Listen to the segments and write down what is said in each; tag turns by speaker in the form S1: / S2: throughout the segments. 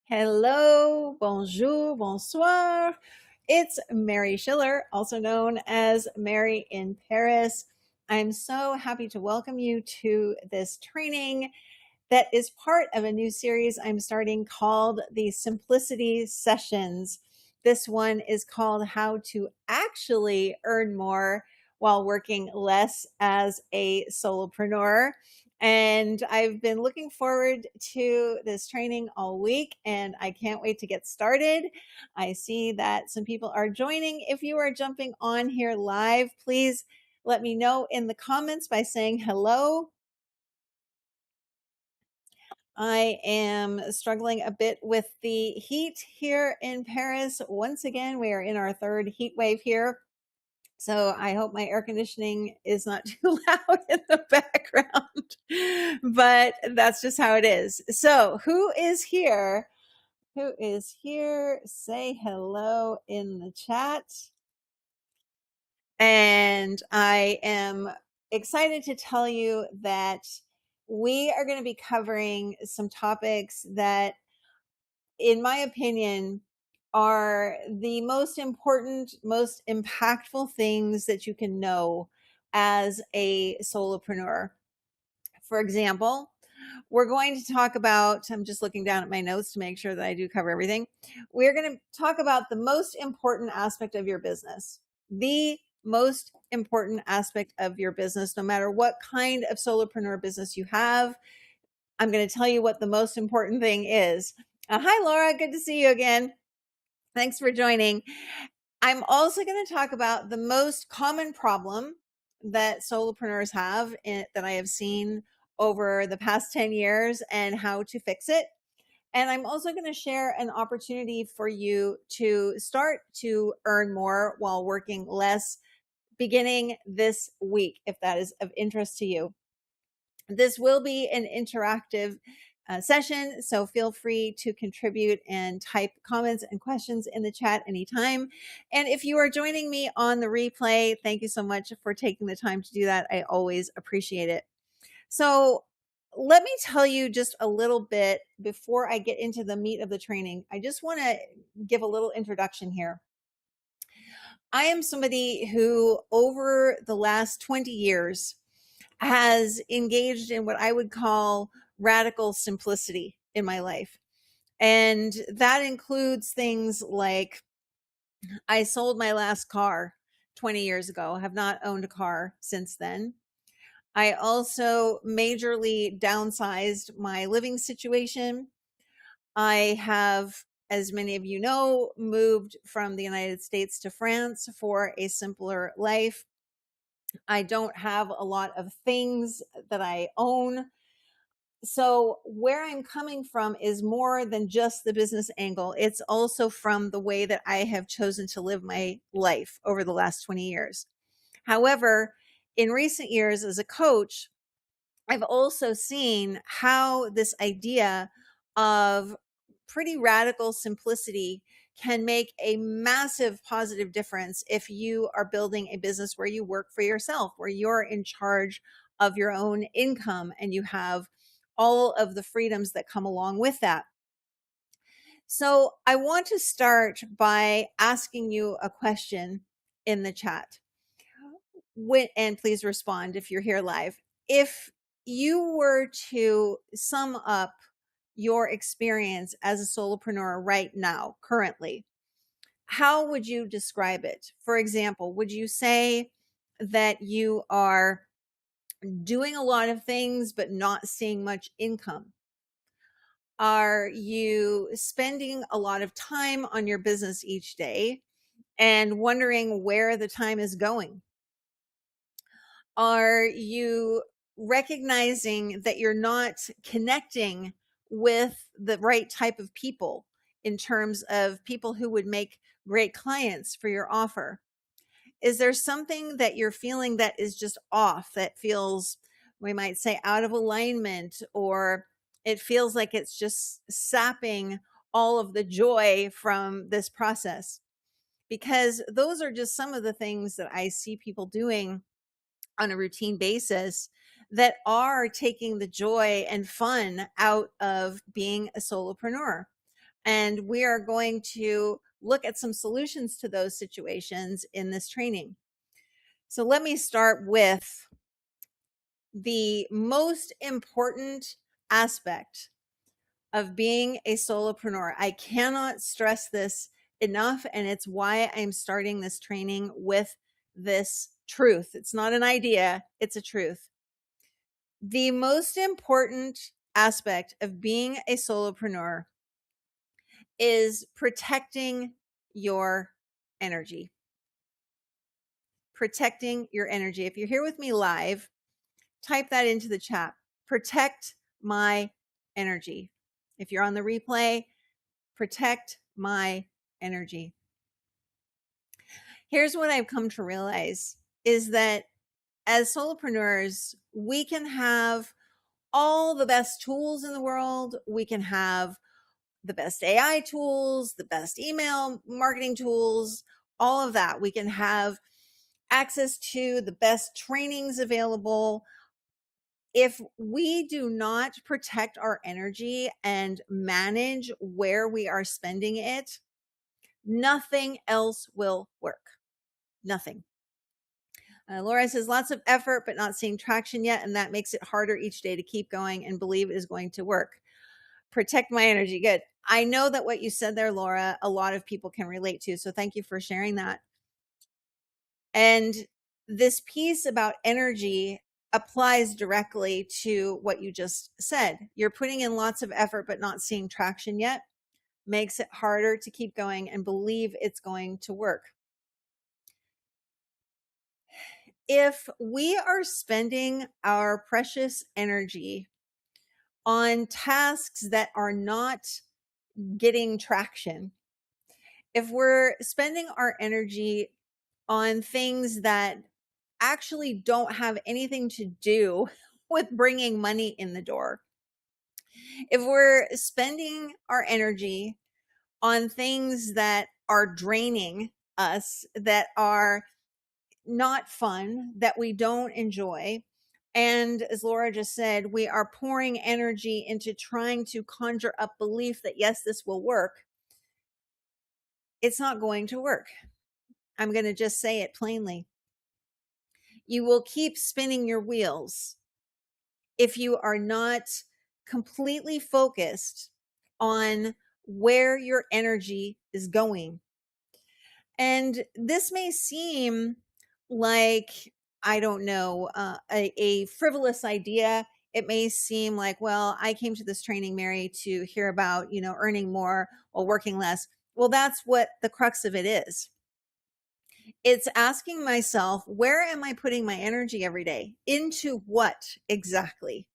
S1: Hello, bonjour, bonsoir. It's Mary Schiller, also known as Mary in Paris. I'm so happy to welcome you to this training that is part of a new series I'm starting called the Simplicity Sessions. This one is called How to Actually Earn More While Working Less as a Solopreneur. And I've been looking forward to this training all week, and I can't wait to get started. I see that some people are joining. If you are jumping on here live, please let me know in the comments by saying hello. I am struggling a bit with the heat here in Paris. Once again, we are in our third heat wave here. So I hope my air conditioning is not too loud in the background, but that's just how it is. So who is here? Who is here? Say hello in the chat. And I am excited to tell you that we are going to be covering some topics that, in my opinion, are the most important, most impactful things that you can know as a solopreneur. For example, we're going to talk about, I'm just looking down at my notes to make sure that I do cover everything. We're going to talk about the most important aspect of your business, the most important aspect of your business, no matter what kind of solopreneur business you have. I'm going to tell you what the most important thing is. Hi, Laura. Good to see you again. Thanks for joining. I'm also going to talk about the most common problem that solopreneurs have that I have seen over the past 10 years and how to fix it. And I'm also going to share an opportunity for you to start to earn more while working less beginning this week, if that is of interest to you. This will be an interactive session, so feel free to contribute and type comments and questions in the chat anytime. And if you are joining me on the replay, thank you so much for taking the time to do that. I always appreciate it. So let me tell you just a little bit before I get into the meat of the training. I just want to give a little introduction here. I am somebody who, over the last 20 years, has engaged in what I would call radical simplicity in my life. And that includes things like I sold my last car 20 years ago, have not owned a car since then. I also majorly downsized my living situation. I have, as many of you know, moved from the United States to France for a simpler life. I don't have a lot of things that I own. So where I'm coming from is more than just the business angle. It's also from the way that I have chosen to live my life over the last 20 years. However, in recent years as a coach, I've also seen how this idea of pretty radical simplicity can make a massive positive difference if you are building a business where you work for yourself, where you're in charge of your own income and you have all of the freedoms that come along with that. So I want to start by asking you a question in the chat. And please respond if you're here live. If you were to sum up your experience as a solopreneur right now, currently, how would you describe it? For example, would you say that you are doing a lot of things but not seeing much income? Are you spending a lot of time on your business each day and wondering where the time is going? Are you recognizing that you're not connecting with the right type of people in terms of people who would make great clients for your offer? Is there something that you're feeling that is just off, that feels, we might say, out of alignment, or it feels like it's just sapping all of the joy from this process? Because those are just some of the things that I see people doing on a routine basis that are taking the joy and fun out of being a solopreneur. And we are going to look at some solutions to those situations in this training. So let me start with the most important aspect of being a solopreneur. I cannot stress this enough, and it's why I'm starting this training with this truth. It's not an idea, it's a truth. The most important aspect of being a solopreneur is protecting your energy. Protecting your energy. If you're here with me live, type that into the chat. Protect my energy. If you're on the replay, protect my energy. Here's what I've come to realize is that as solopreneurs, we can have all the best tools in the world. We can have the best AI tools, the best email marketing tools, all of that. We can have access to the best trainings available. If we do not protect our energy and manage where we are spending it, nothing else will work. Nothing. Laura says lots of effort, but not seeing traction yet. And that makes it harder each day to keep going and believe it is going to work. Protect my energy. Good. I know that what you said there, Laura, a lot of people can relate to. So thank you for sharing that. And this piece about energy applies directly to what you just said. You're putting in lots of effort, but not seeing traction yet. Makes it harder to keep going and believe it's going to work. If we are spending our precious energy on tasks that are not getting traction, if we're spending our energy on things that actually don't have anything to do with bringing money in the door, if we're spending our energy on things that are draining us, that are not fun, that we don't enjoy, and as Laura just said, we are pouring energy into trying to conjure up belief that yes, this will work, it's not going to work. I'm going to just say it plainly. You will keep spinning your wheels if you are not completely focused on where your energy is going. And this may seem like, I don't know, a frivolous idea. It may seem like, well, I came to this training, Mary, to hear about, earning more while working less. Well, that's what the crux of it is. It's asking myself, where am I putting my energy every day? Into what exactly?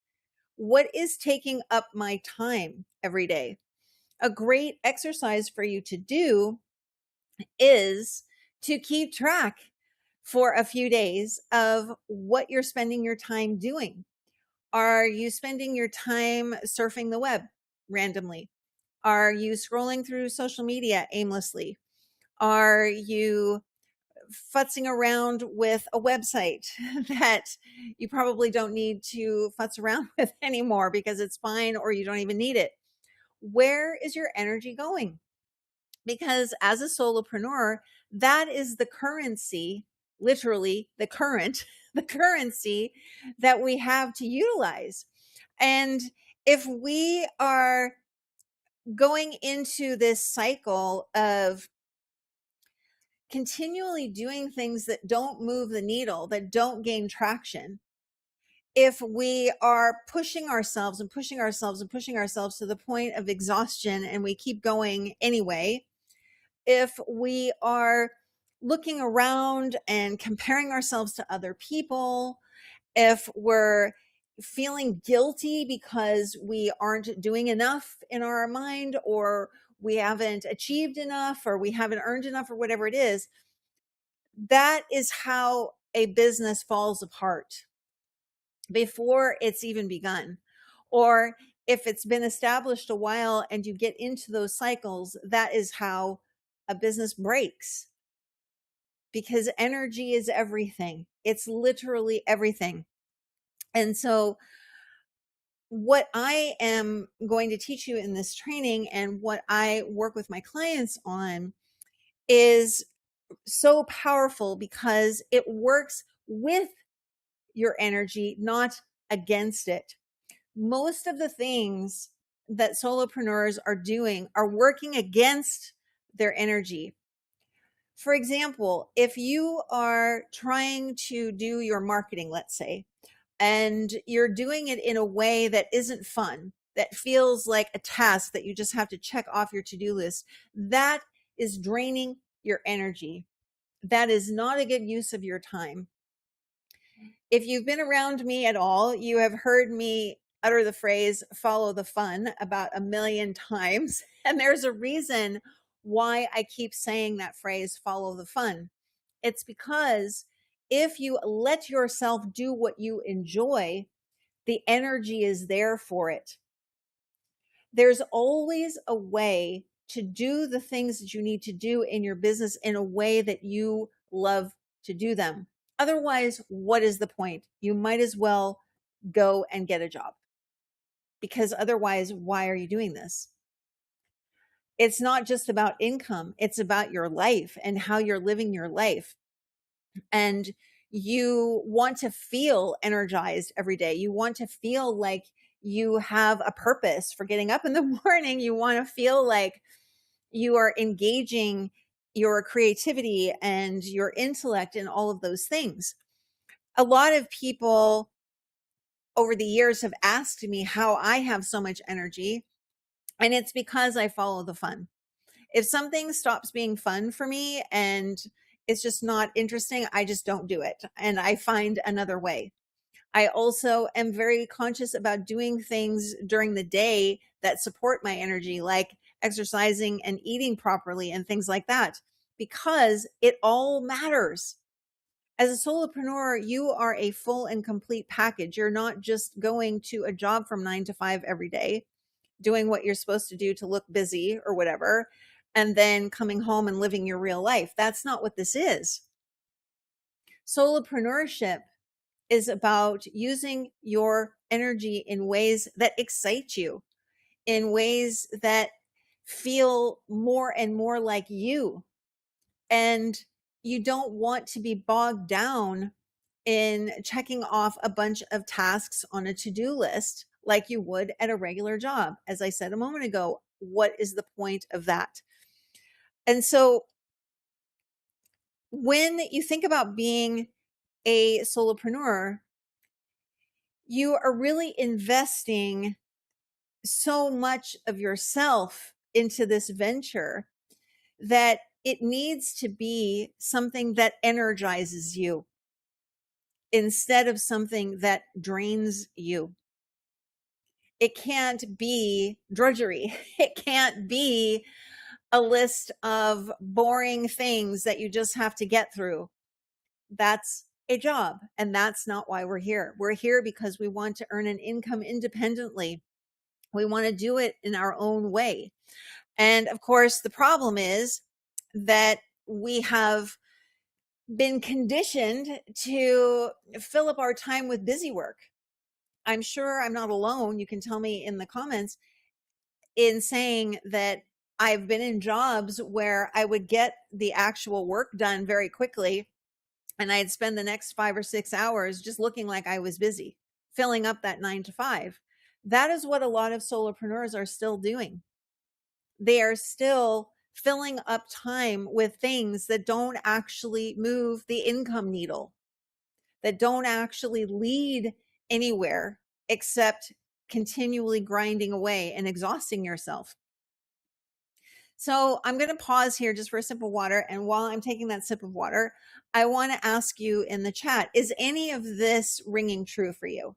S1: What is taking up my time every day? A great exercise for you to do is to keep track for a few days of what you're spending your time doing. Are you spending your time surfing the web randomly? Are you scrolling through social media aimlessly? Are you futzing around with a website that you probably don't need to futz around with anymore because it's fine or you don't even need it? Where is your energy going? Because as a solopreneur, that is the currency, literally the currency that we have to utilize. And if we are going into this cycle of continually doing things that don't move the needle, that don't gain traction, if we are pushing ourselves and pushing ourselves and pushing ourselves to the point of exhaustion and we keep going anyway, if we are looking around and comparing ourselves to other people, if we're feeling guilty because we aren't doing enough in our mind, or we haven't achieved enough, or we haven't earned enough, or whatever it is, that is how a business falls apart before it's even begun. Or if it's been established a while and you get into those cycles, that is how a business breaks. Because energy is everything. It's literally everything. And so what I am going to teach you in this training and what I work with my clients on is so powerful because it works with your energy, not against it. Most of the things that solopreneurs are doing are working against their energy. For example, if you are trying to do your marketing, let's say, and you're doing it in a way that isn't fun, that feels like a task that you just have to check off your to-do list, that is draining your energy. That is not a good use of your time. If you've been around me at all, you have heard me utter the phrase follow the fun about a million times. And there's a reason why I keep saying that phrase, follow the fun. It's because if you let yourself do what you enjoy, the energy is there for it. There's always a way to do the things that you need to do in your business in a way that you love to do them. Otherwise, what is the point? You might as well go and get a job, because otherwise, why are you doing this? It's not just about income. It's about your life and how you're living your life. And you want to feel energized every day. You want to feel like you have a purpose for getting up in the morning. You want to feel like you are engaging your creativity and your intellect and all of those things. A lot of people over the years have asked me how I have so much energy, and it's because I follow the fun. If something stops being fun for me and it's just not interesting, I just don't do it and I find another way. I also am very conscious about doing things during the day that support my energy, like exercising and eating properly and things like that, because it all matters. As a solopreneur, you are a full and complete package. You're not just going to a job from 9 to 5 every day, doing what you're supposed to do to look busy or whatever, and then coming home and living your real life. That's not what this is. Solopreneurship is about using your energy in ways that excite you, in ways that feel more and more like you. And you don't want to be bogged down in checking off a bunch of tasks on a to-do list like you would at a regular job. As I said a moment ago, what is the point of that? And so when you think about being a solopreneur, you are really investing so much of yourself into this venture that it needs to be something that energizes you instead of something that drains you. It can't be drudgery. It can't be a list of boring things that you just have to get through. That's a job. And that's not why we're here. We're here because we want to earn an income independently. We want to do it in our own way. And of course, the problem is that we have been conditioned to fill up our time with busy work. I'm sure I'm not alone. You can tell me in the comments in saying that I've been in jobs where I would get the actual work done very quickly, and I'd spend the next 5 or 6 hours just looking like I was busy, filling up that 9 to 5. That is what a lot of solopreneurs are still doing. They are still filling up time with things that don't actually move the income needle, that don't actually lead anywhere except continually grinding away and exhausting yourself. So I'm going to pause here just for a sip of water. And while I'm taking that sip of water, I want to ask you in the chat, is any of this ringing true for you?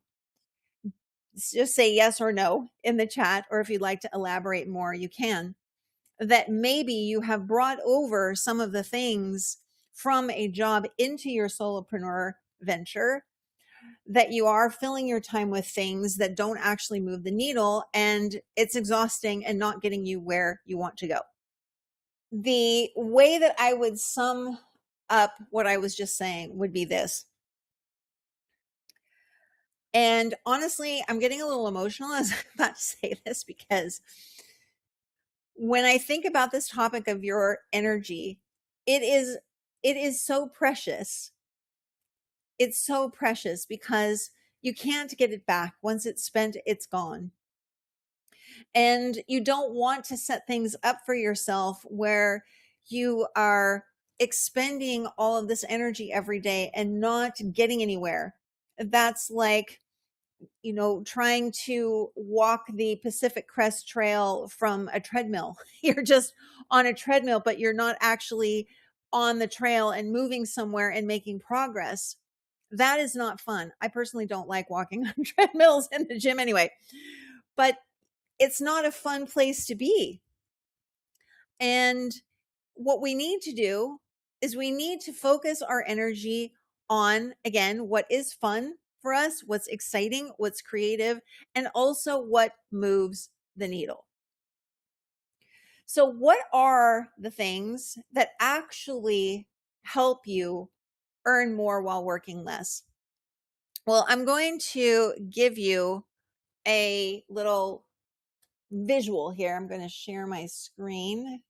S1: Just say yes or no in the chat, or if you'd like to elaborate more, you can. That maybe you have brought over some of the things from a job into your solopreneur venture, that you are filling your time with things that don't actually move the needle, and it's exhausting and not getting you where you want to go. The way that I would sum up what I was just saying would be this. And honestly, I'm getting a little emotional as I'm about to say this, because when I think about this topic of your energy, it is it is so precious. It's so precious because you can't get it back. Once it's spent, it's gone. And you don't want to set things up for yourself where you are expending all of this energy every day and not getting anywhere. That's like, trying to walk the Pacific Crest Trail from a treadmill. You're just on a treadmill, but you're not actually on the trail and moving somewhere and making progress. That is not fun. I personally don't like walking on treadmills in the gym anyway, but it's not a fun place to be. And what we need to do is we need to focus our energy on, again, what is fun for us, what's exciting, what's creative, and also what moves the needle. So, what are the things that actually help you earn more while working less? Well, I'm going to give you a little visual here. I'm going to share my screen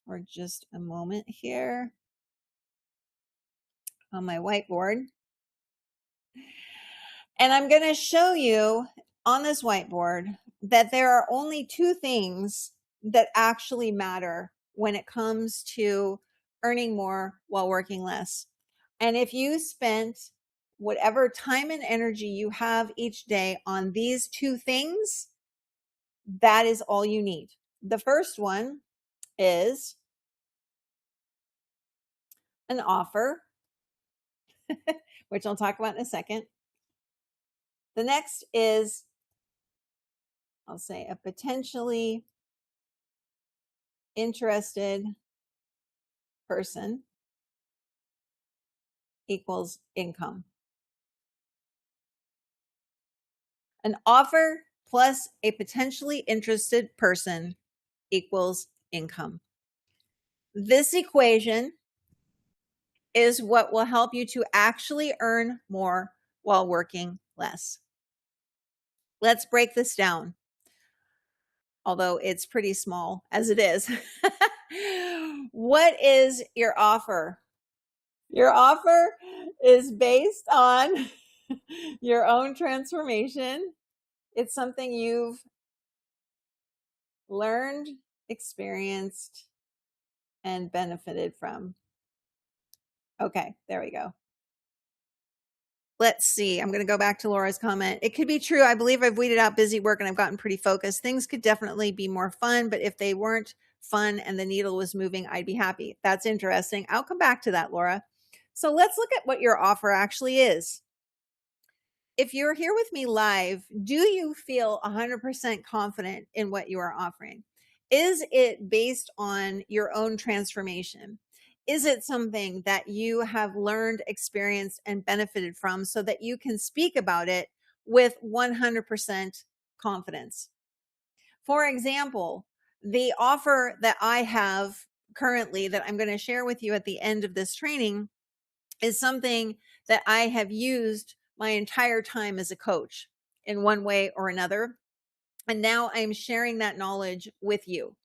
S1: for just a moment here on my whiteboard. And I'm going to show you on this whiteboard that there are only two things that actually matter when it comes to earning more while working less. And if you spent whatever time and energy you have each day on these two things, that is all you need. The first one is an offer, which I'll talk about in a second. The next is, I'll say, a potentially interested person equals income. An offer plus a potentially interested person equals income. This equation is what will help you to actually earn more while working less. Let's break this down, although it's pretty small as it is. What is your offer? Your offer is based on your own transformation. It's something you've learned, experienced, and benefited from. Okay, there we go. Let's see. I'm going to go back to Laura's comment. It could be true. I believe I've weeded out busy work and I've gotten pretty focused. Things could definitely be more fun, but if they weren't fun and the needle was moving, I'd be happy. That's interesting. I'll come back to that, Laura. So let's look at what your offer actually is. If you're here with me live, do you feel 100% confident in what you are offering? Is it based on your own transformation? Is it something that you have learned, experienced, and benefited from so that you can speak about it with 100% confidence? For example, the offer that I have currently that I'm going to share with you at the end of this training is something that I have used my entire time as a coach in one way or another. And now I'm sharing that knowledge with you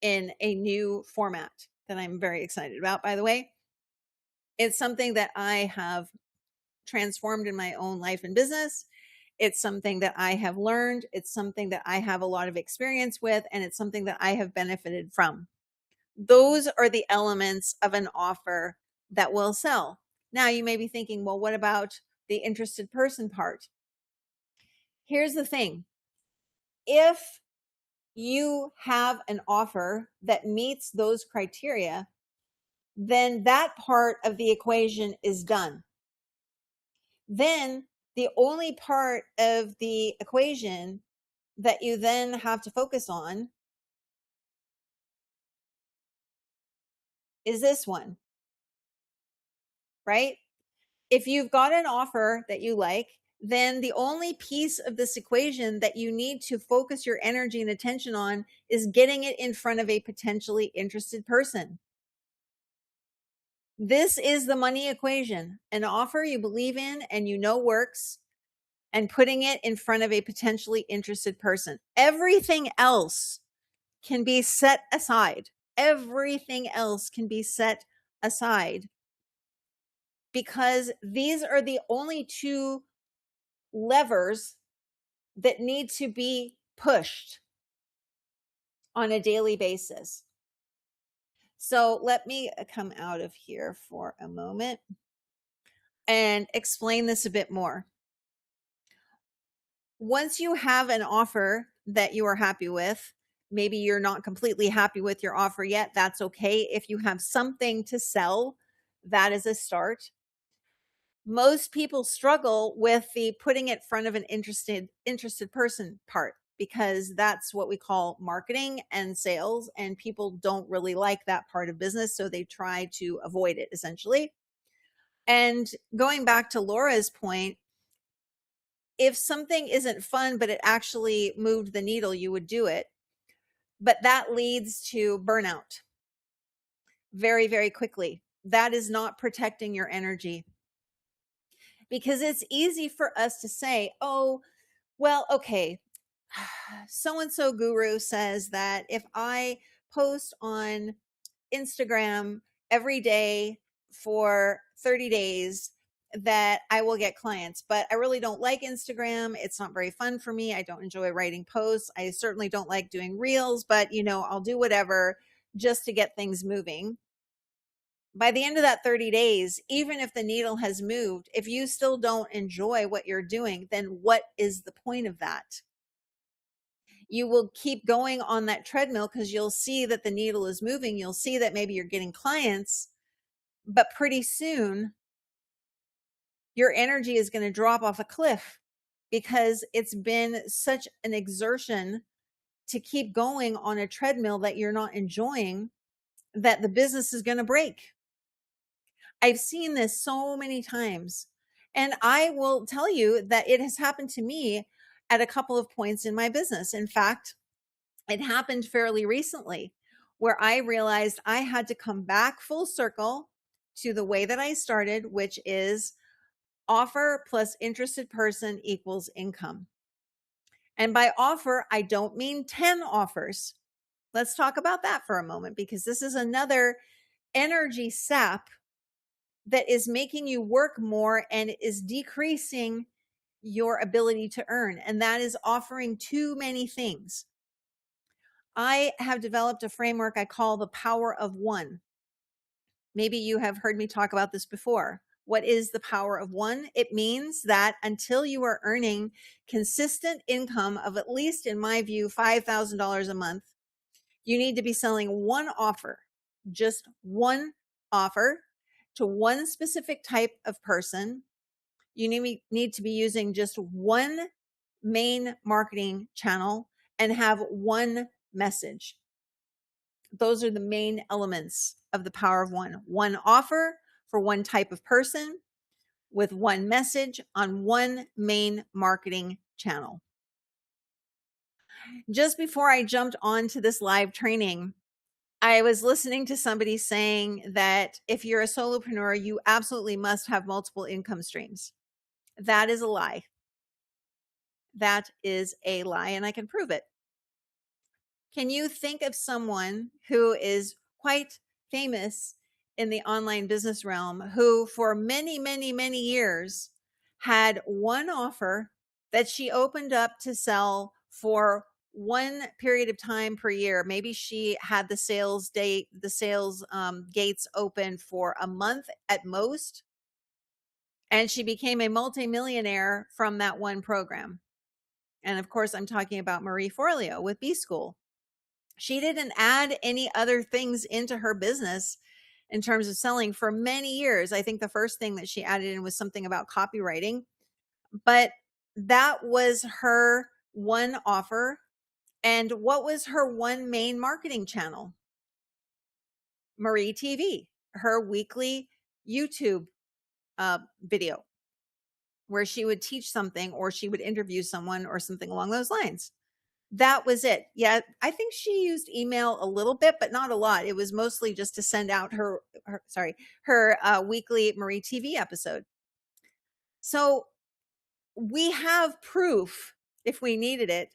S1: in a new format that I'm very excited about, by the way. It's something that I have transformed in my own life and business. It's something that I have learned. It's something that I have a lot of experience with, and it's something that I have benefited from. Those are the elements of an offer that will sell. Now, you may be thinking, well, what about the interested person part? Here's the thing. If you have an offer that meets those criteria, then that part of the equation is done. Then the only part of the equation that you then have to focus on is this one, right? If you've got an offer that you like, then the only piece of this equation that you need to focus your energy and attention on is getting it in front of a potentially interested person. This is the money equation: an offer you believe in and you know works, and putting it in front of a potentially interested person. Everything else can be set aside. Everything else can be set aside because these are the only two levers that need to be pushed on a daily basis. So let me come out of here for a moment and explain this a bit more. Once you have an offer that you are happy with, maybe you're not completely happy with your offer yet. That's okay. If you have something to sell, that is a start. Most people struggle with the putting it in front of an interested person part, because that's what we call marketing and sales, and people don't really like that part of business, so they try to avoid it essentially. And going back to Laura's point, if something isn't fun but it actually moved the needle, you would do it. But that leads to burnout very, very quickly. That is not protecting your energy, because it's easy for us to say, oh, well, okay, so and so guru says that if I post on Instagram every day for 30 days, that I will get clients. But I really don't like Instagram. It's not very fun for me. I don't enjoy writing posts. I certainly don't like doing reels, but I'll do whatever just to get things moving. By the end of that 30 days, even if the needle has moved, if you still don't enjoy what you're doing, then what is the point of that? You will keep going on that treadmill because you'll see that the needle is moving. You'll see that maybe you're getting clients, but pretty soon your energy is going to drop off a cliff, because it's been such an exertion to keep going on a treadmill that you're not enjoying, that the business is going to break. I've seen this so many times. And I will tell you that it has happened to me at a couple of points in my business. In fact, it happened fairly recently, where I realized I had to come back full circle to the way that I started, which is offer plus interested person equals income. And by offer, I don't mean 10 offers. Let's talk about that for a moment, because this is another energy sap that is making you work more and is decreasing your ability to earn. And that is offering too many things. I have developed a framework I call the power of one. Maybe you have heard me talk about this before. What is the power of one? It means that until you are earning consistent income of, at least in my view, $5,000 a month, you need to be selling one offer, just one offer, to one specific type of person. You need to be using just one main marketing channel and have one message. Those are the main elements of the power of one. One offer for one type of person with one message on one main marketing channel. Just before I jumped onto this live training, I was listening to somebody saying that if you're a solopreneur, you absolutely must have multiple income streams. That is a lie. That is a lie, and I can prove it. Can you think of someone who is quite famous in the online business realm who for many, many, many years had one offer that she opened up to sell for one period of time per year? Maybe she had the sales gates open for a month at most, and she became a multimillionaire from that one program. And of course, I'm talking about Marie Forleo with B School. She didn't add any other things into her business in terms of selling for many years. I think the first thing that she added in was something about copywriting, but that was her one offer. And what was her one main marketing channel? Marie TV, her weekly YouTube video, where she would teach something or she would interview someone or something along those lines. That was it. Yeah, I think she used email a little bit, but not a lot. It was mostly just to send out her weekly Marie TV episode. So we have proof, if we needed it,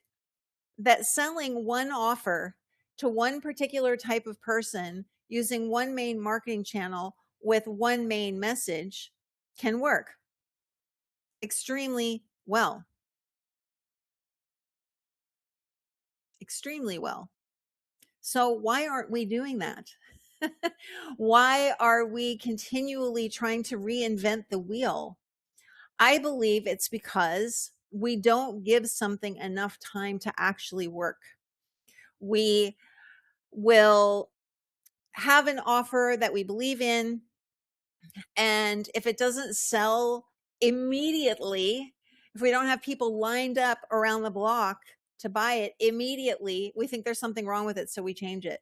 S1: that selling one offer to one particular type of person using one main marketing channel with one main message can work extremely well. Extremely well. So why aren't we doing that? Why are we continually trying to reinvent the wheel? I believe it's because we don't give something enough time to actually work. We will have an offer that we believe in, and if it doesn't sell immediately, if we don't have people lined up around the block to buy it immediately, we think there's something wrong with it, so we change it.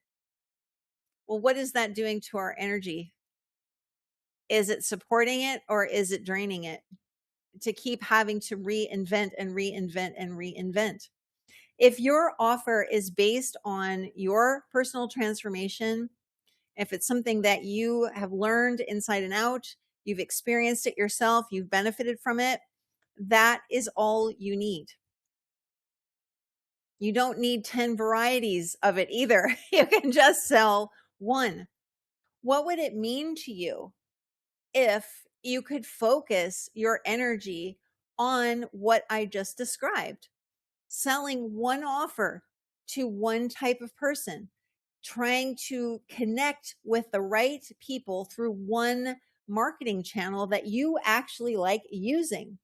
S1: Well, what is that doing to our energy? Is it supporting it or is it draining it to keep having to reinvent and reinvent and reinvent? If your offer is based on your personal transformation, if it's something that you have learned inside and out, you've experienced it yourself, you've benefited from it, that is all you need. You don't need 10 varieties of it either. You can just sell one. What would it mean to you if you could focus your energy on what I just described? Selling one offer to one type of person, trying to connect with the right people through one marketing channel that you actually like using.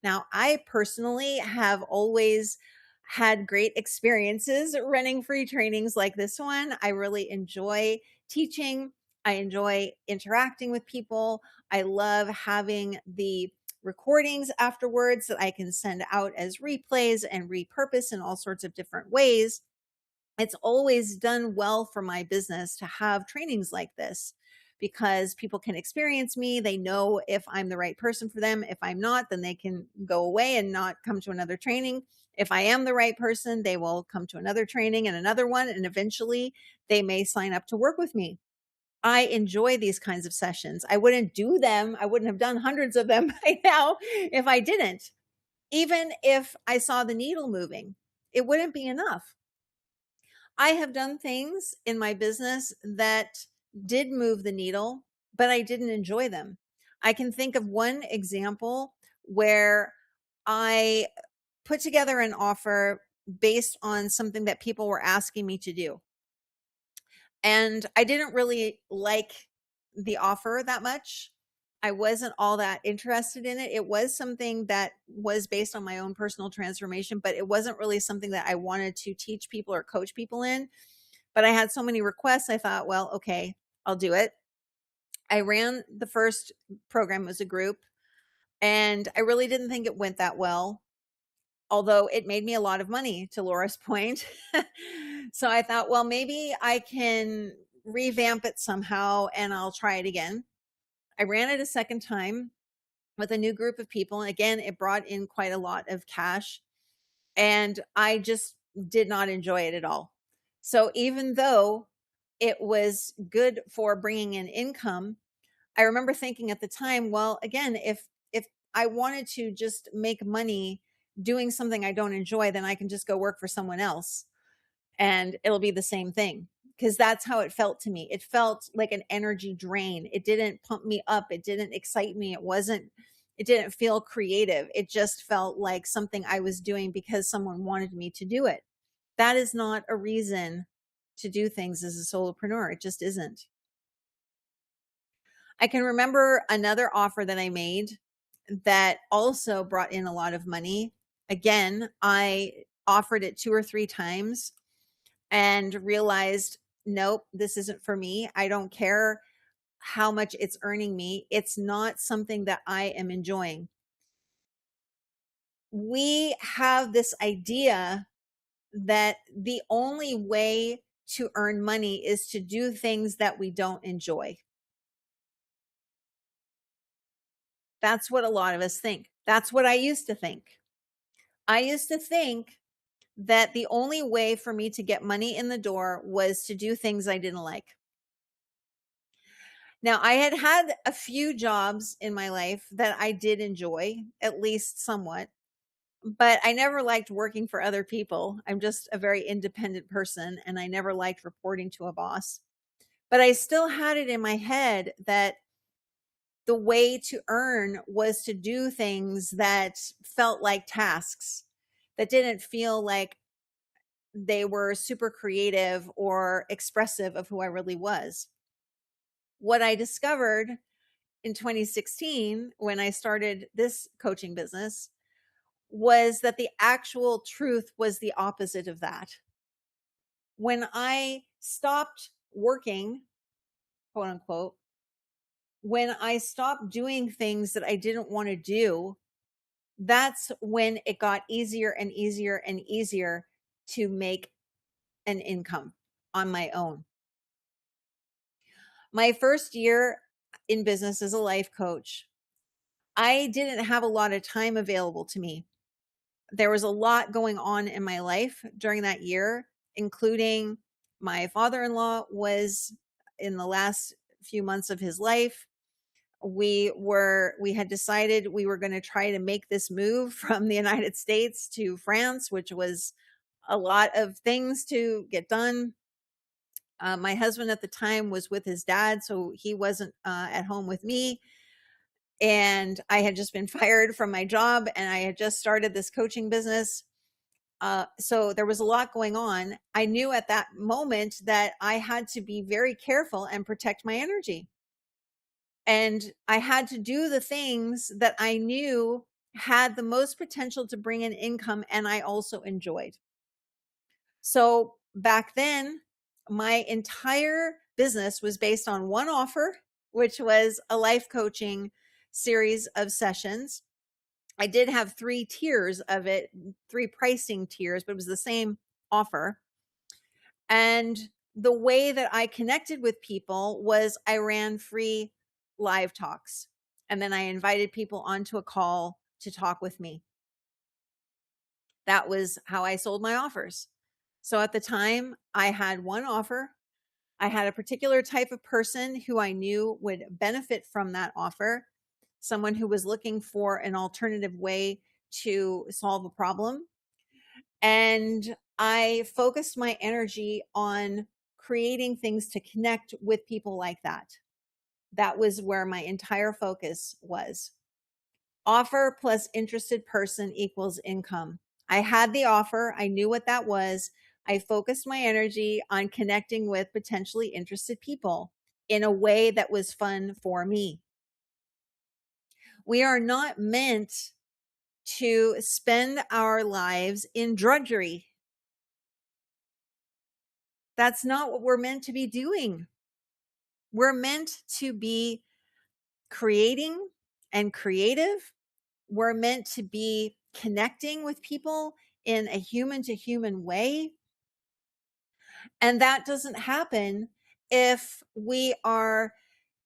S1: Now, I personally have always had great experiences running free trainings like this one. I really enjoy teaching. I enjoy interacting with people. I love having the recordings afterwards that I can send out as replays and repurpose in all sorts of different ways. It's always done well for my business to have trainings like this because people can experience me. They know if I'm the right person for them. If I'm not, then they can go away and not come to another training. If I am the right person, they will come to another training and another one. And eventually they may sign up to work with me. I enjoy these kinds of sessions. I wouldn't do them. I wouldn't have done hundreds of them by now if I didn't. Even if I saw the needle moving, it wouldn't be enough. I have done things in my business that did move the needle, but I didn't enjoy them. I can think of one example where I put together an offer based on something that people were asking me to do. And I didn't really like the offer that much. I wasn't all that interested in it. It was something that was based on my own personal transformation, but it wasn't really something that I wanted to teach people or coach people in. But I had so many requests, I thought, well, okay, I'll do it. I ran the first program as a group, and I really didn't think it went that well, although it made me a lot of money, to Laura's point. So I thought, well, maybe I can revamp it somehow and I'll try it again. I ran it a second time with a new group of people. And again, it brought in quite a lot of cash. And I just did not enjoy it at all. So even though it was good for bringing in income, I remember thinking at the time, well, again, if I wanted to just make money doing something I don't enjoy, then I can just go work for someone else and it'll be the same thing. Because that's how it felt to me. It felt like an energy drain. It didn't pump me up. It didn't excite me. It didn't feel creative. It just felt like something I was doing because someone wanted me to do it. That is not a reason to do things as a solopreneur. It just isn't. I can remember another offer that I made that also brought in a lot of money. Again, I offered it 2 or 3 times and realized, nope, this isn't for me. I don't care how much it's earning me. It's not something that I am enjoying. We have this idea that the only way to earn money is to do things that we don't enjoy. That's what a lot of us think. That's what I used to think. I used to think that the only way for me to get money in the door was to do things I didn't like. Now, I had had a few jobs in my life that I did enjoy, at least somewhat, but I never liked working for other people. I'm just a very independent person, and I never liked reporting to a boss. But I still had it in my head that the way to earn was to do things that felt like tasks, that didn't feel like they were super creative or expressive of who I really was. What I discovered in 2016, when I started this coaching business, was that the actual truth was the opposite of that. When I stopped working, quote unquote, when I stopped doing things that I didn't want to do, that's when it got easier and easier and easier to make an income on my own. My first year in business as a life coach, I didn't have a lot of time available to me. There was a lot going on in my life during that year, including my father-in-law was in the last few months of his life. We had decided we were going to try to make this move from the United States to France, which was a lot of things to get done. My husband at the time was with his dad, so he wasn't at home with me. And I had just been fired from my job, and I had just started this coaching business. So there was a lot going on. I knew at that moment that I had to be very careful and protect my energy. And I had to do the things that I knew had the most potential to bring in income and I also enjoyed. So back then, my entire business was based on one offer, which was a life coaching series of sessions. I did have 3 tiers of it, 3 pricing tiers, but it was the same offer. And the way that I connected with people was I ran free live talks. And then I invited people onto a call to talk with me. That was how I sold my offers. So at the time, I had one offer. I had a particular type of person who I knew would benefit from that offer, someone who was looking for an alternative way to solve a problem. And I focused my energy on creating things to connect with people like that. That was where my entire focus was. Offer plus interested person equals income. I had the offer. I knew what that was. I focused my energy on connecting with potentially interested people in a way that was fun for me. We are not meant to spend our lives in drudgery. That's not what we're meant to be doing. We're meant to be creating and creative. We're meant to be connecting with people in a human to human way. And that doesn't happen if we are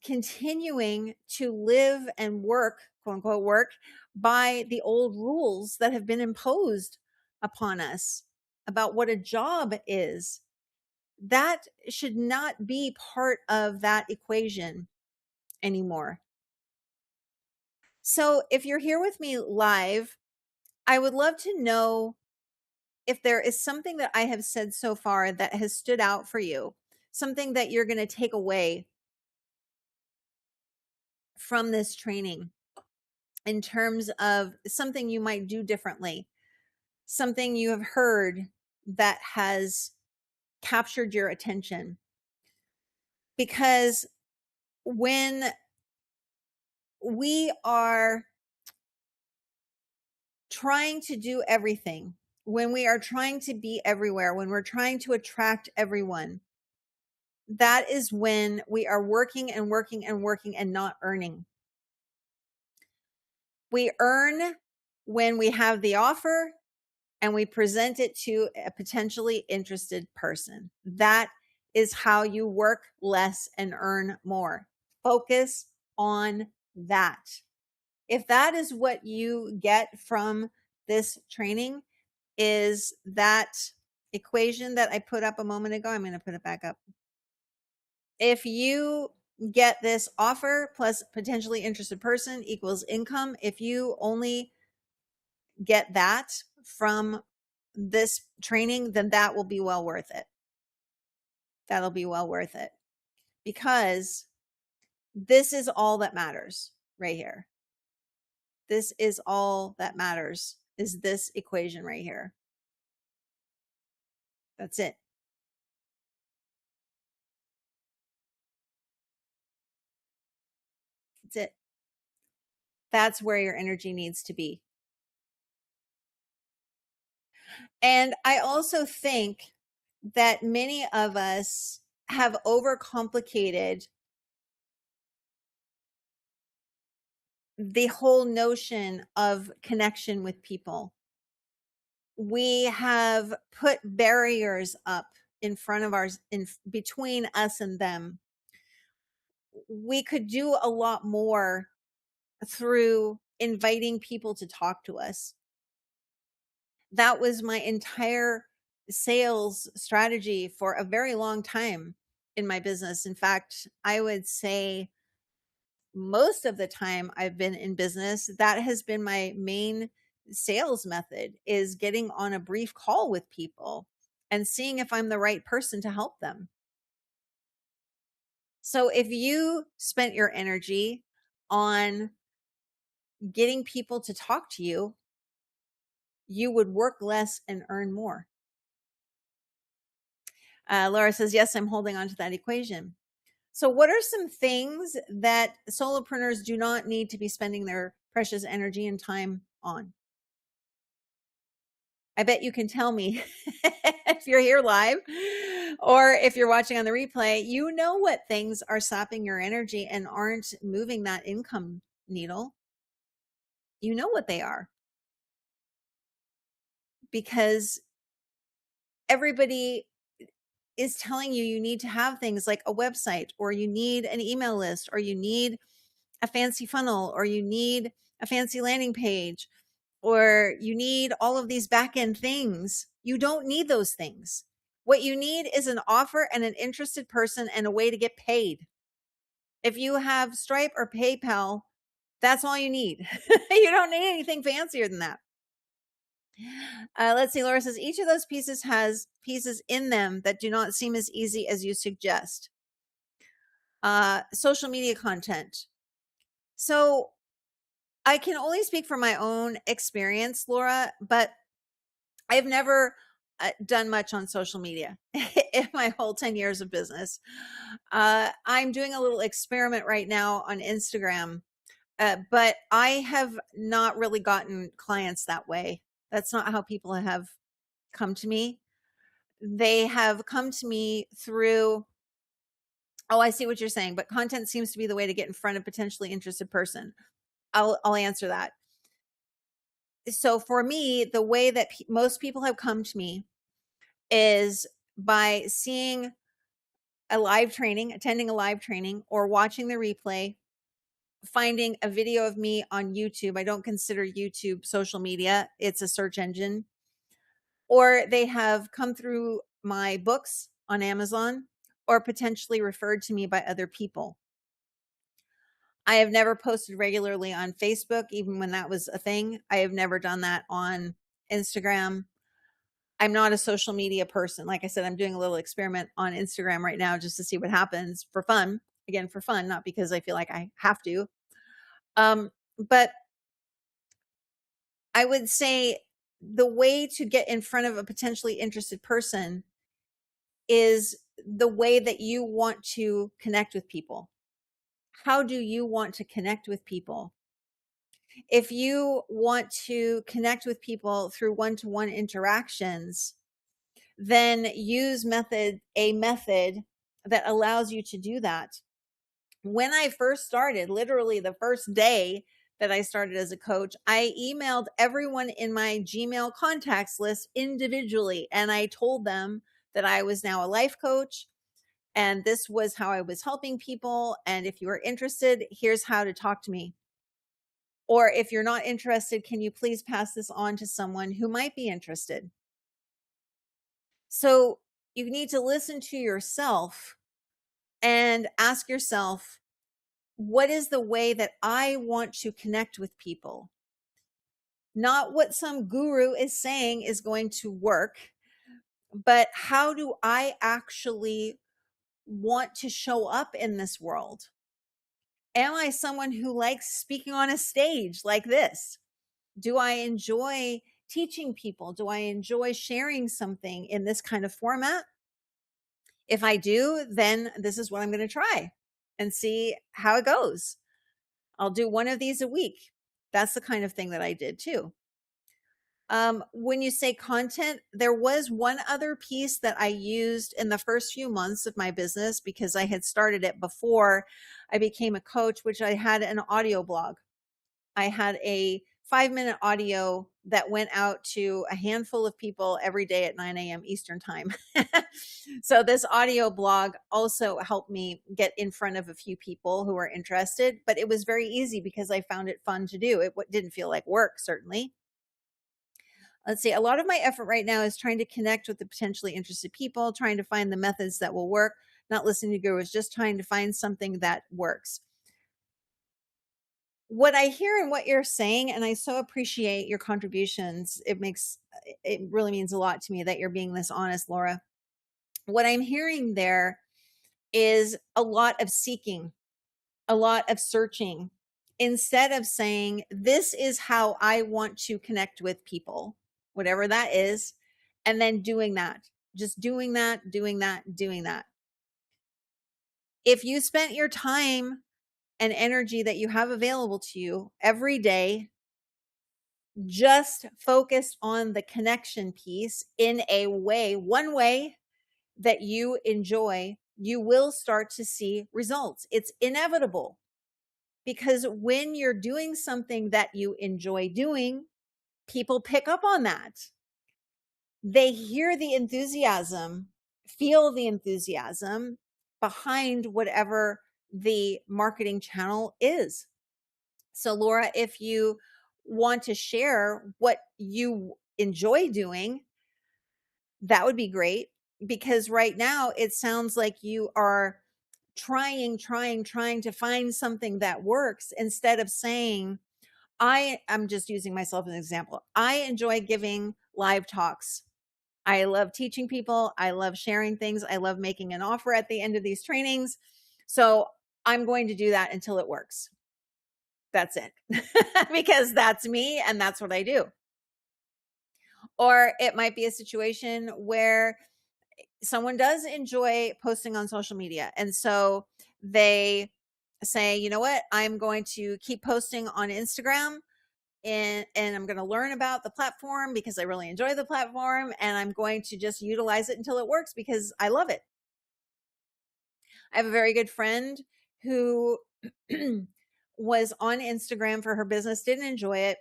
S1: continuing to live and work, quote unquote, work by the old rules that have been imposed upon us about what a job is. That should not be part of that equation anymore. So if you're here with me live, I would love to know if there is something that I have said so far that has stood out for you, something that you're going to take away from this training in terms of something you might do differently, something you have heard that has captured your attention. Because when we are trying to do everything, when we are trying to be everywhere, when we're trying to attract everyone, that is when we are working and working and working and not earning. We earn when we have the offer and we present it to a potentially interested person. That is how you work less and earn more. Focus on that. If that is what you get from this training, is that equation that I put up a moment ago. I'm going to put it back up. If you get this offer plus potentially interested person equals income, if you only get that from this training, then that will be well worth it. That'll be well worth it, because this is all that matters right here. This is all that matters, is this equation right here. That's it. That's it. That's where your energy needs to be. And I also think that many of us have overcomplicated the whole notion of connection with people. We have put barriers up in front of ours, in between us and them. We could do a lot more through inviting people to talk to us. That was my entire sales strategy for a very long time in my business. In fact, I would say most of the time I've been in business, that has been my main sales method, is getting on a brief call with people and seeing if I'm the right person to help them. So if you spent your energy on getting people to talk to you, you would work less and earn more. Laura says, yes, I'm holding on to that equation. So what are some things that solopreneurs do not need to be spending their precious energy and time on? I bet you can tell me if you're here live or if you're watching on the replay, you know what things are sapping your energy and aren't moving that income needle. You know what they are, because everybody is telling you you need to have things like a website, or you need an email list, or you need a fancy funnel, or you need a fancy landing page, or you need all of these back end things. You don't need those things. What you need is an offer and an interested person and a way to get paid. If you have Stripe or PayPal, that's all you need. You don't need anything fancier than that. Let's see. Laura says, each of those pieces has pieces in them that do not seem as easy as you suggest. Social media content. So I can only speak from my own experience, Laura, but I've never done much on social media in my whole 10 years of business. I'm doing a little experiment right now on Instagram, but I have not really gotten clients that way. That's not how people have come to me. They have come to me through, oh, I see what you're saying, but content seems to be the way to get in front of potentially interested person. I'll answer that. So for me, the way that most people have come to me is by seeing a live training, attending a live training, or watching the replay, finding a video of me on YouTube. I don't consider YouTube social media. It's a search engine. Or they have come through my books on Amazon, or potentially referred to me by other people. I have never posted regularly on Facebook, even when that was a thing. I have never done that on Instagram. I'm not a social media person. Like I said, I'm doing a little experiment on Instagram right now just to see what happens, for fun. Again, for fun, not because I feel like I have to. But I would say the way to get in front of a potentially interested person is the way that you want to connect with people. How do you want to connect with people? If you want to connect with people through one-to-one interactions, then use a method that allows you to do that. When I first started, literally the first day that I started as a coach, I emailed everyone in my Gmail contacts list individually, and I told them that I was now a life coach and this was how I was helping people. And if you are interested, here's how to talk to me. Or if you're not interested, can you please pass this on to someone who might be interested? So you need to listen to yourself and ask yourself, what is the way that I want to connect with people? Not what some guru is saying is going to work, but how do I actually want to show up in this world? Am I someone who likes speaking on a stage like this? Do I enjoy teaching people? Do I enjoy sharing something in this kind of format? If I do, then this is what I'm going to try and see how it goes. I'll do one of these a week. That's the kind of thing that I did too. When you say content, there was one other piece that I used in the first few months of my business because I had started it before I became a coach, which I had an audio blog. I had a 5-minute audio that went out to a handful of people every day at 9 a.m. Eastern time. So this audio blog also helped me get in front of a few people who were interested, but it was very easy because I found it fun to do. It didn't feel like work, certainly. Let's see, a lot of my effort right now is trying to connect with the potentially interested people, trying to find the methods that will work, not listening to gurus, just trying to find something that works. What I hear and what you're saying, and I so appreciate your contributions. It really means a lot to me that you're being this honest, Laura. What I'm hearing there is a lot of seeking, a lot of searching, instead of saying, this is how I want to connect with people, whatever that is, and then doing that, just doing that, doing that, doing that. If you spent your time and energy that you have available to you every day just focused on the connection piece in one way that you enjoy, you will start to see results. It's inevitable because when you're doing something that you enjoy doing, people pick up on that. They hear the enthusiasm, feel the enthusiasm behind whatever the marketing channel is. So, Laura, if you want to share what you enjoy doing, that would be great, because right now it sounds like you are trying to find something that works instead of saying, I'm just using myself as an example. I enjoy giving live talks. I love teaching people. I love sharing things. I love making an offer at the end of these trainings. So I'm going to do that until it works. That's it. Because that's me and that's what I do. Or it might be a situation where someone does enjoy posting on social media. And so they say, you know what, I'm going to keep posting on Instagram and I'm going to learn about the platform because I really enjoy the platform. And I'm going to just utilize it until it works because I love it. I have a very good friend who was on Instagram for her business, didn't enjoy it,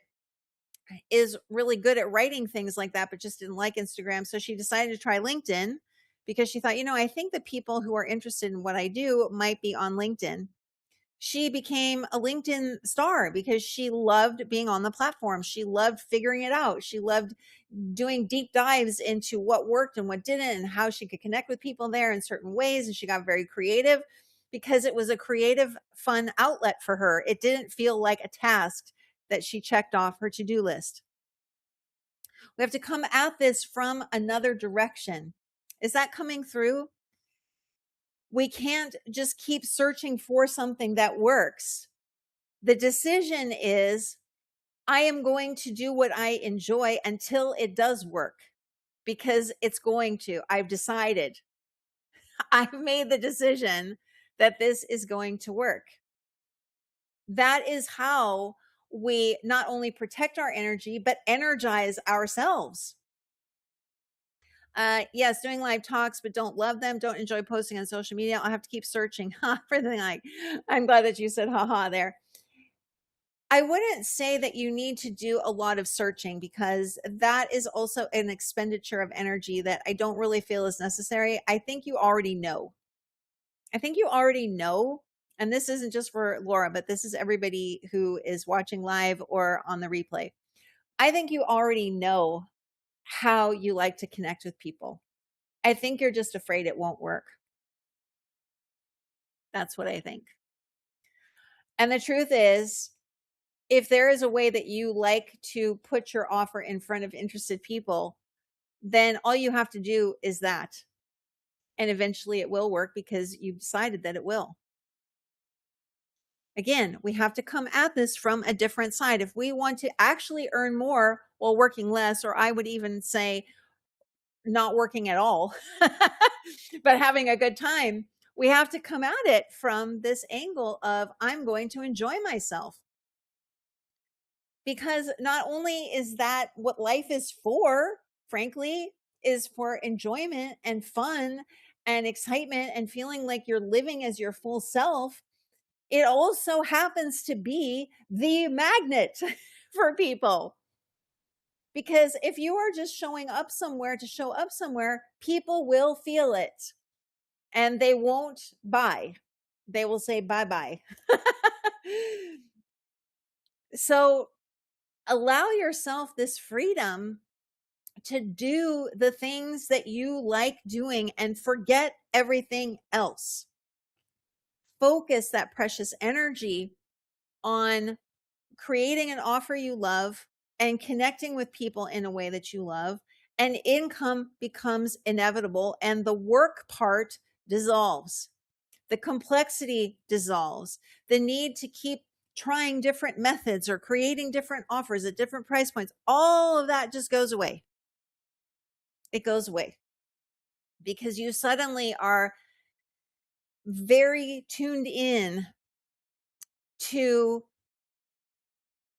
S1: is really good at writing things like that, but just didn't like Instagram. So she decided to try LinkedIn because she thought, I think the people who are interested in what I do might be on LinkedIn. She became a LinkedIn star because she loved being on the platform. She loved figuring it out. She loved doing deep dives into what worked and what didn't and how she could connect with people there in certain ways. And she got very creative because it was a creative, fun outlet for her. It didn't feel like a task that she checked off her to-do list. We have to come at this from another direction. Is that coming through? We can't just keep searching for something that works. The decision is, I am going to do what I enjoy until it does work, because it's going to. I've decided. I've made the decision that this is going to work. That is how we not only protect our energy, but energize ourselves. Yes, doing live talks, but don't love them. Don't enjoy posting on social media. I'll have to keep searching for the like. I'm glad that you said haha there. I wouldn't say that you need to do a lot of searching, because that is also an expenditure of energy that I don't really feel is necessary. I think you already know. and this isn't just for Laura, but this is everybody who is watching live or on the replay. I think you already know how you like to connect with people. I think you're just afraid it won't work. That's what I think. And the truth is, if there is a way that you like to put your offer in front of interested people, then all you have to do is that. And eventually it will work because you've decided that it will. Again, we have to come at this from a different side. If we want to actually earn more while working less, or I would even say not working at all, but having a good time, we have to come at it from this angle of I'm going to enjoy myself. Because not only is that what life is for, frankly, is for enjoyment and fun and excitement and feeling like you're living as your full self, it also happens to be the magnet for people. Because if you are just showing up somewhere to show up somewhere, people will feel it and they won't buy. They will say bye-bye. So allow yourself this freedom to do the things that you like doing and forget everything else. Focus that precious energy on creating an offer you love and connecting with people in a way that you love, and income becomes inevitable and the work part dissolves. The complexity dissolves. The need to keep trying different methods or creating different offers at different price points, all of that just goes away. It goes away because you suddenly are very tuned in to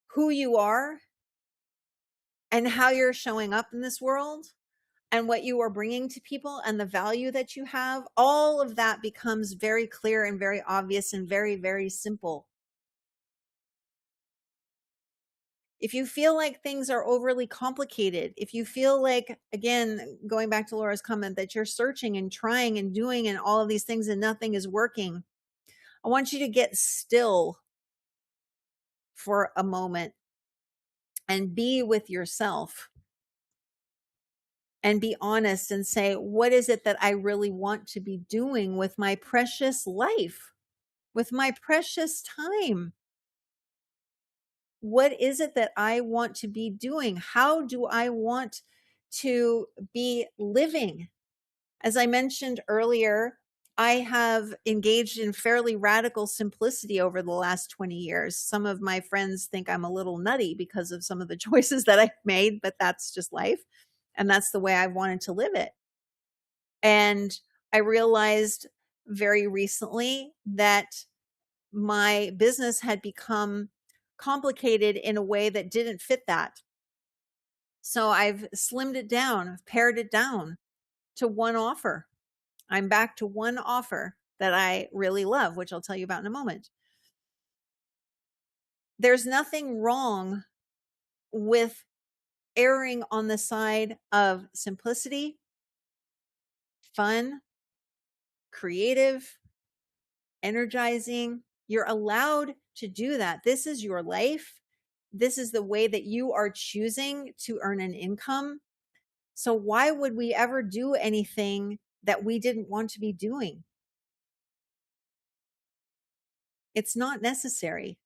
S1: who you are and how you're showing up in this world and what you are bringing to people and the value that you have. All of that becomes very clear and very obvious and very, very simple. If you feel like things are overly complicated, if you feel like, again, going back to Laura's comment, that you're searching and trying and doing and all of these things and nothing is working, I want you to get still for a moment and be with yourself and be honest and say, what is it that I really want to be doing with my precious life, with my precious time? What is it that I want to be doing? How do I want to be living? As I mentioned earlier, I have engaged in fairly radical simplicity over the last 20 years. Some of my friends think I'm a little nutty because of some of the choices that I've made, but that's just life. And that's the way I wanted to live it. And I realized very recently that my business had become complicated in a way that didn't fit that. So I've slimmed it down, I've pared it down to one offer. I'm back to one offer that I really love, which I'll tell you about in a moment. There's nothing wrong with erring on the side of simplicity, fun, creative, energizing. You're allowed to do that. This is your life. This is the way that you are choosing to earn an income. So why would we ever do anything that we didn't want to be doing? It's not necessary.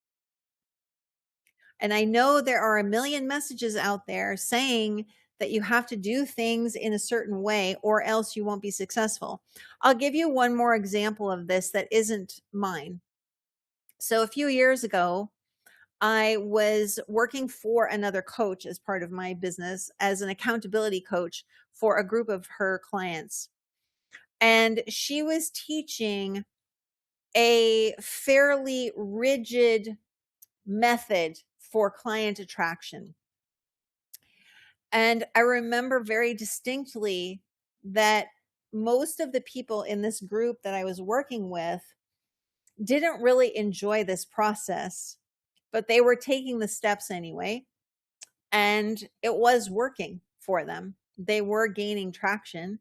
S1: And I know there are a million messages out there saying that you have to do things in a certain way or else you won't be successful. I'll give you one more example of this that isn't mine. So a few years ago, I was working for another coach as part of my business as an accountability coach for a group of her clients. And she was teaching a fairly rigid method for client attraction. And I remember very distinctly that most of the people in this group that I was working with didn't really enjoy this process, but they were taking the steps anyway. And it was working for them. They were gaining traction.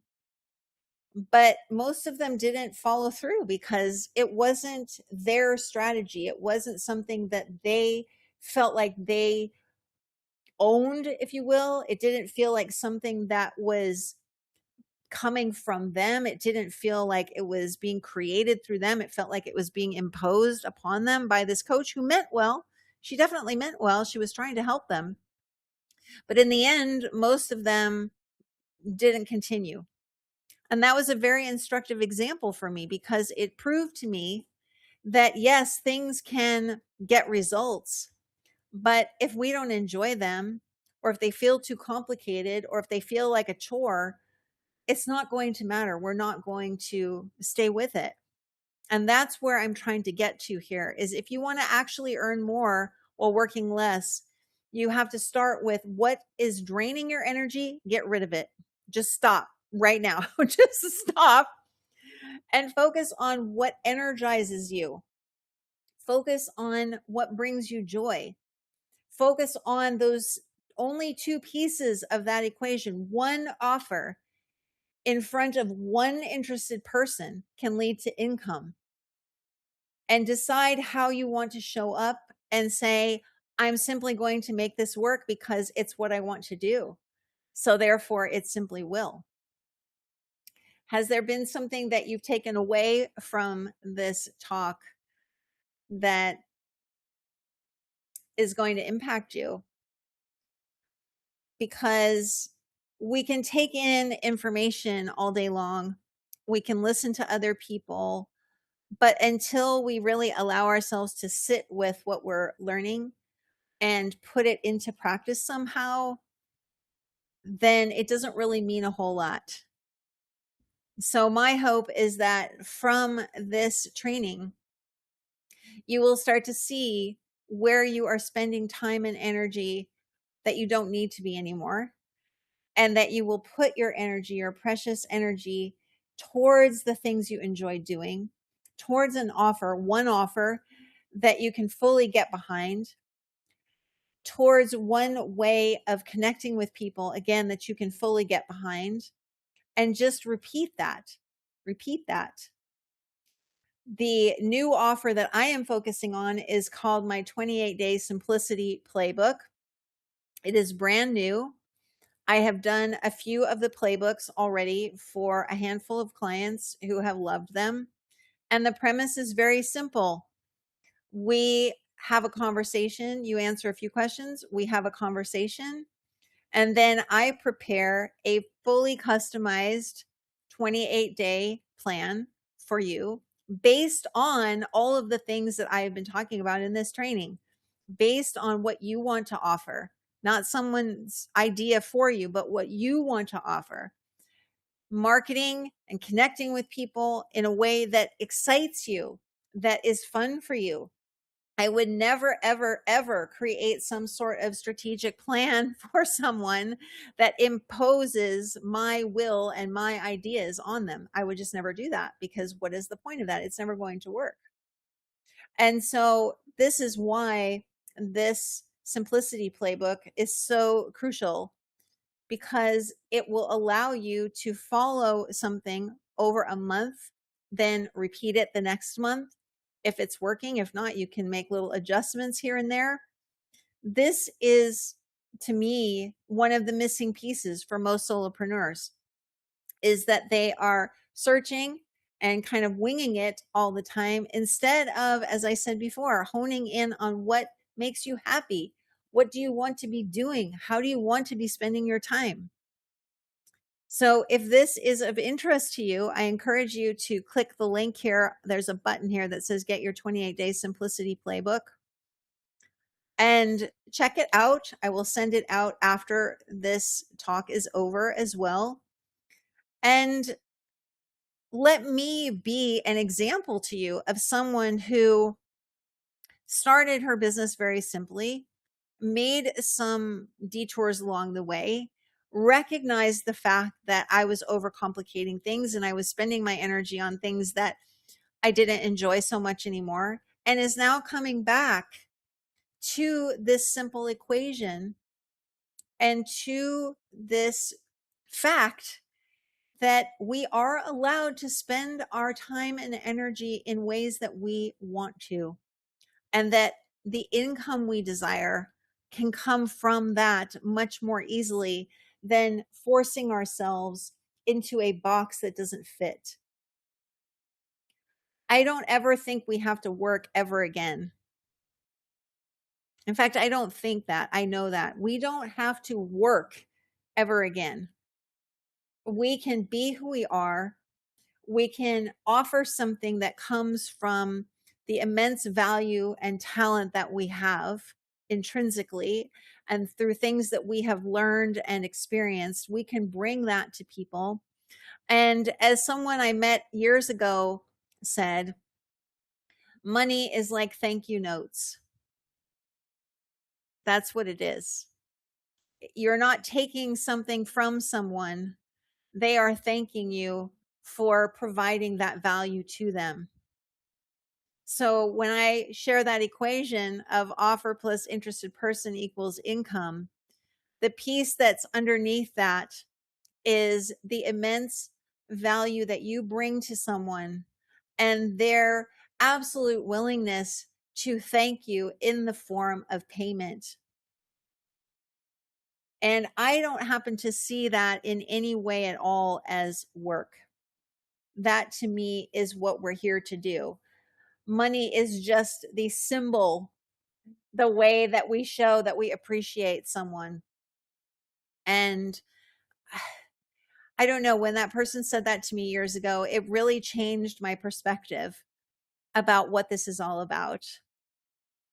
S1: but most of them didn't follow through because it wasn't their strategy. It wasn't something that they felt like they owned, if you will. It didn't feel like something that was coming from them. It didn't feel like it was being created through them. It felt like it was being imposed upon them by this coach who meant well. She definitely meant well. She was trying to help them. But in the end, most of them didn't continue. And that was a very instructive example for me because it proved to me that yes, things can get results, but if we don't enjoy them, or if they feel too complicated, or if they feel like a chore, it's not going to matter. We're not going to stay with it. And that's where I'm trying to get to here is if you want to actually earn more while working less, you have to start with what is draining your energy, get rid of it. Just stop right now. Just stop and focus on what energizes you. Focus on what brings you joy. Focus on those only two pieces of that equation. One offer in front of one interested person can lead to income. And decide how you want to show up and say, I'm simply going to make this work because it's what I want to do. So therefore, it simply will. Has there been something that you've taken away from this talk that is going to impact you? Because we can take in information all day long. We can listen to other people, but until we really allow ourselves to sit with what we're learning and put it into practice somehow, then it doesn't really mean a whole lot. So my hope is that from this training, you will start to see where you are spending time and energy that you don't need to be anymore, and that you will put your energy, your precious energy, towards the things you enjoy doing, towards an offer, one offer that you can fully get behind, towards one way of connecting with people, again, that you can fully get behind, and just repeat that. Repeat that. The new offer that I am focusing on is called my 28-day simplicity playbook. It is brand new. I have done a few of the playbooks already for a handful of clients who have loved them. And the premise is very simple. We have a conversation. You answer a few questions. We have a conversation. And then I prepare a fully customized 28-day plan for you based on all of the things that I have been talking about in this training, based on what you want to offer, not someone's idea for you, but what you want to offer. Marketing and connecting with people in a way that excites you, that is fun for you. I would never, ever, ever create some sort of strategic plan for someone that imposes my will and my ideas on them. I would just never do that, because what is the point of that? It's never going to work. And so this is why this simplicity playbook is so crucial, because it will allow you to follow something over a month, then repeat it the next month. If it's working, if not, you can make little adjustments here and there. This is, to me, one of the missing pieces for most solopreneurs, is that they are searching and kind of winging it all the time, instead of, as I said before, honing in on what makes you happy. What do you want to be doing? How do you want to be spending your time? So if this is of interest to you, I encourage you to click the link here. There's a button here that says get your 28-day simplicity playbook, and check it out. I will send it out after this talk is over as well. And let me be an example to you of someone who started her business very simply, made some detours along the way, recognized the fact that I was overcomplicating things and I was spending my energy on things that I didn't enjoy so much anymore, and is now coming back to this simple equation and to this fact that we are allowed to spend our time and energy in ways that we want to, and that the income we desire can come from that much more easily than forcing ourselves into a box that doesn't fit. I don't ever think we have to work ever again. In fact, I don't think that. I know that. We don't have to work ever again. We can be who we are. We can offer something that comes from the immense value and talent that we have intrinsically, and through things that we have learned and experienced. We can bring that to people. And as someone I met years ago said, money is like thank you notes. That's what it is. You're not taking something from someone, they are thanking you for providing that value to them. So when I share that equation of offer plus interested person equals income, the piece that's underneath that is the immense value that you bring to someone and their absolute willingness to thank you in the form of payment. And I don't happen to see that in any way at all as work. That to me is what we're here to do. Money is just the symbol, the way that we show that we appreciate someone. And I don't know, when that person said that to me years ago, it really changed my perspective about what this is all about.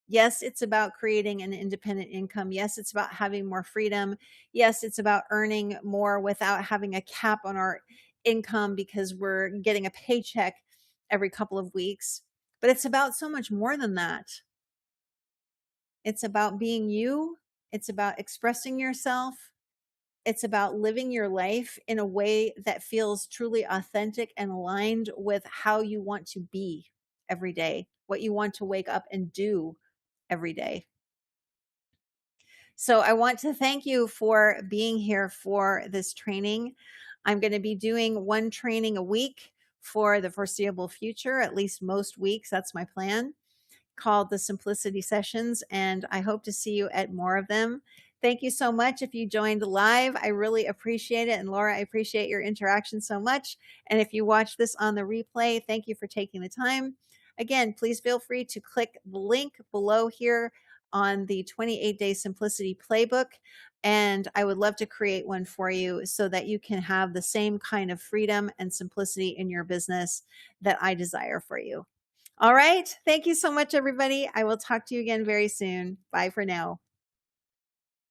S1: Yes, it's about creating an independent income. Yes, it's about having more freedom. Yes, it's about earning more without having a cap on our income because we're getting a paycheck every couple of weeks. But it's about so much more than that. It's about being you. It's about expressing yourself. It's about living your life in a way that feels truly authentic and aligned with how you want to be every day, what you want to wake up and do every day. So I want to thank you for being here for this training. I'm going to be doing one training a week for the foreseeable future, at least most weeks. That's my plan, called the Simplicity Sessions, and I hope to see you at more of them. Thank you so much if you joined live. I really appreciate it. And Laura, I appreciate your interaction so much. And if you watch this on the replay, thank you for taking the time. Again, please feel free to click the link below here on the 28-day Simplicity Playbook. And I would love to create one for you so that you can have the same kind of freedom and simplicity in your business that I desire for you. All right. Thank you so much, everybody. I will talk to you again very soon. Bye for now.